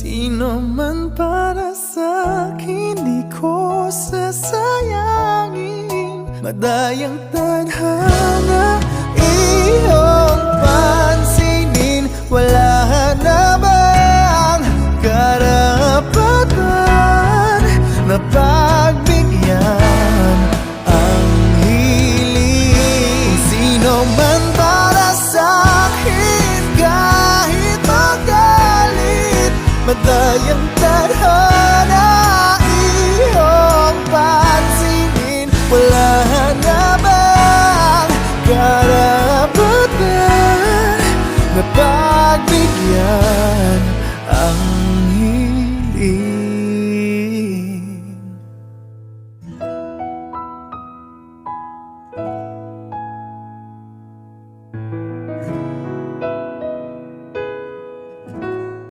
Sino man para sa'kin di ko sasayangin. Madayang tadhana iyong pansinin. Wala na bang karapatan na pagbigyan ang hiling? Sino man para sa'kin kahit magalit. Madayang